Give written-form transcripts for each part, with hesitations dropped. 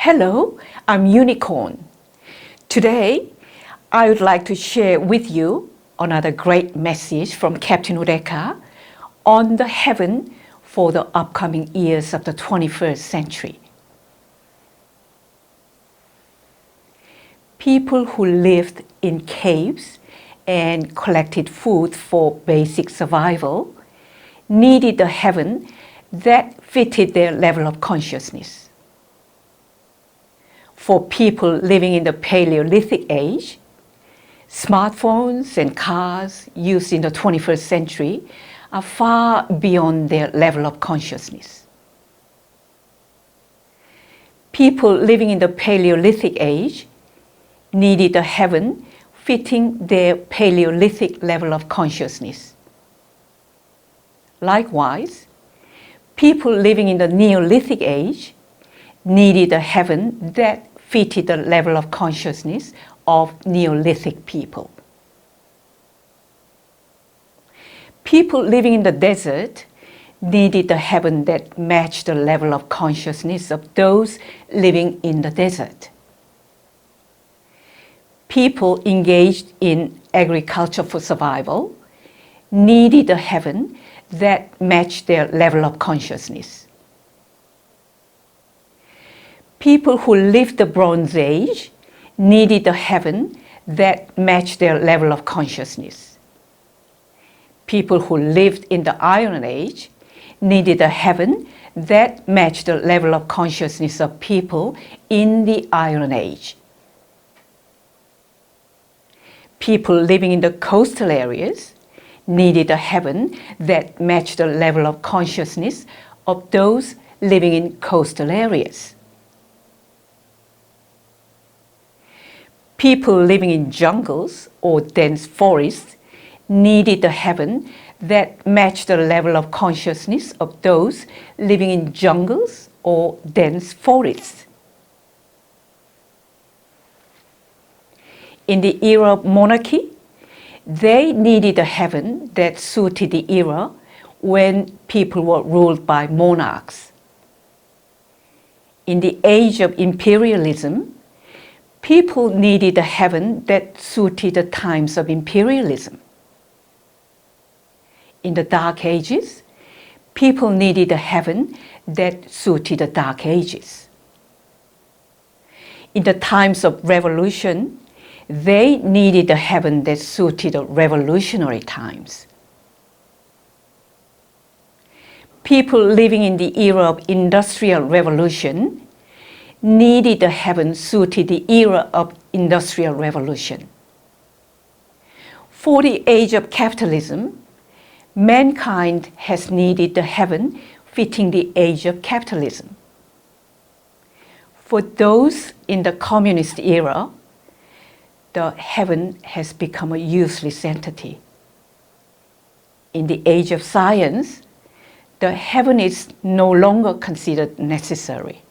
Hello, I'm Unicorn. Today, I would like to share with you another great message from Captain Udeka on the heaven for the upcoming years of the 21st century. People who lived in caves and collected food for basic survival needed a heaven that fitted their level of consciousness. For people living in the Paleolithic age, smartphones and cars used in the 21st century are far beyond their level of consciousness. People living in the Paleolithic age needed a heaven fitting their Paleolithic level of consciousness. Likewise, people living in the Neolithic age needed a heaven that fitted the level of consciousness of Neolithic people. People living in the desert needed a heaven that matched the level of consciousness of those living in the desert. People engaged in agriculture for survival needed a heaven that matched their level of consciousness. People who lived the Bronze Age needed a heaven that matched their level of consciousness. People who lived in the Iron Age needed a heaven that matched the level of consciousness of people in the Iron Age. People living in the coastal areas needed a heaven that matched the level of consciousness of those living in coastal areas. People living in jungles or dense forests needed a heaven that matched the level of consciousness of those living in jungles or dense forests. In the era of monarchy, they needed a heaven that suited the era when people were ruled by monarchs. In the age of imperialism, people needed a heaven that suited the times of imperialism. In the Dark Ages, people needed a heaven that suited the Dark Ages. In the times of revolution, they needed a heaven that suited the revolutionary times. People living in the era of Industrial Revolution needed a heaven suited the era of Industrial Revolution. For the age of capitalism, mankind has needed a heaven fitting the age of capitalism. For those in the communist era, the heaven has become a useless entity. In the age of science, the heaven is no longer considered necessary.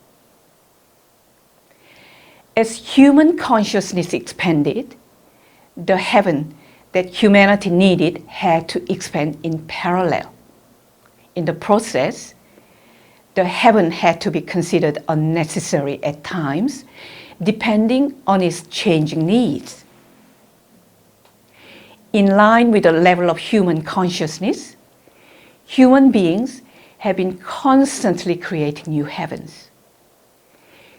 As human consciousness expanded, the heaven that humanity needed had to expand in parallel. In the process, the heaven had to be considered unnecessary at times, depending on its changing needs. In line with the level of human consciousness, human beings have been constantly creating new heavens.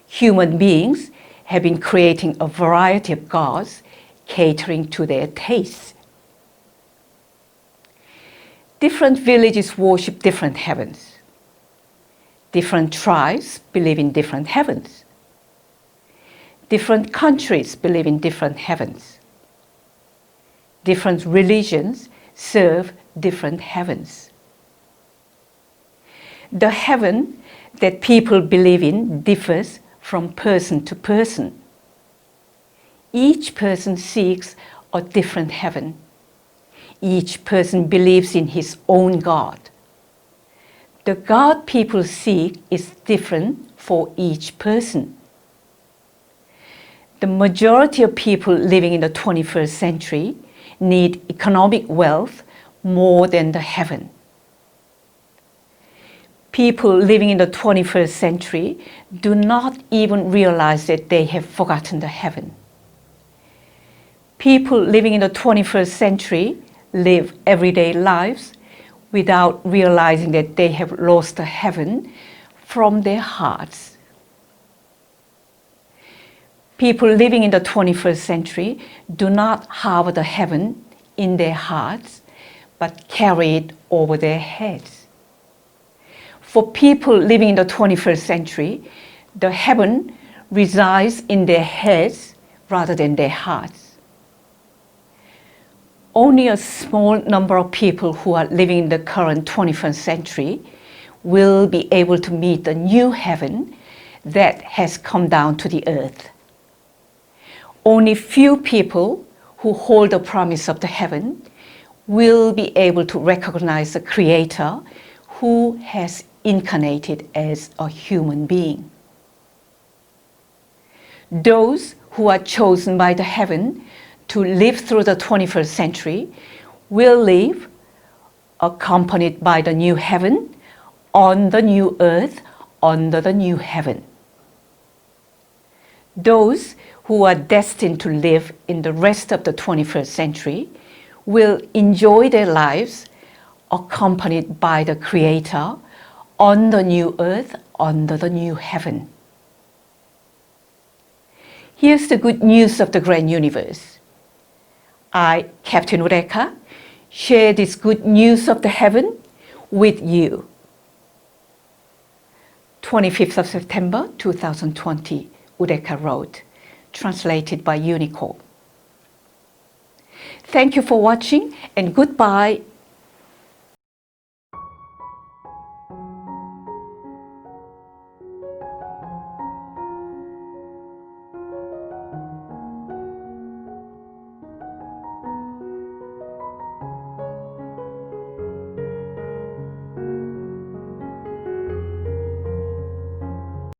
Human beings have been creating a variety of gods catering to their tastes. Different villages worship different heavens. Different tribes believe in different heavens. Different countries believe in different heavens. Different religions serve different heavens. The heaven that people believe in differs from person to person. Each person seeks a different heaven. Each person believes in his own God. The God people seek is different for each person. The majority of people living in the 21st century need economic wealth more than the heaven. People living in the 21st century do not even realize that they have forgotten the heaven. People living in the 21st century live everyday lives without realizing that they have lost the heaven from their hearts. People living in the 21st century do not harbor the heaven in their hearts, but carry it over their heads. For people living in the 21st century, the heaven resides in their heads rather than their hearts. Only a small number of people who are living in the current 21st century will be able to meet the new heaven that has come down to the earth. Only few people who hold the promise of the heaven will be able to recognize the Creator who has incarnated as a human being. Those who are chosen by the heaven to live through the 21st century will live accompanied by the new heaven on the new earth under the new heaven. Those who are destined to live in the rest of the 21st century will enjoy their lives accompanied by the Creator on the new earth under the new heaven. Here's the good news of the grand universe. I, Captain Udeka, share this good news of the heaven with you. 25th of September 2020, Udeka wrote, translated by Unicorn. Thank you for watching and goodbye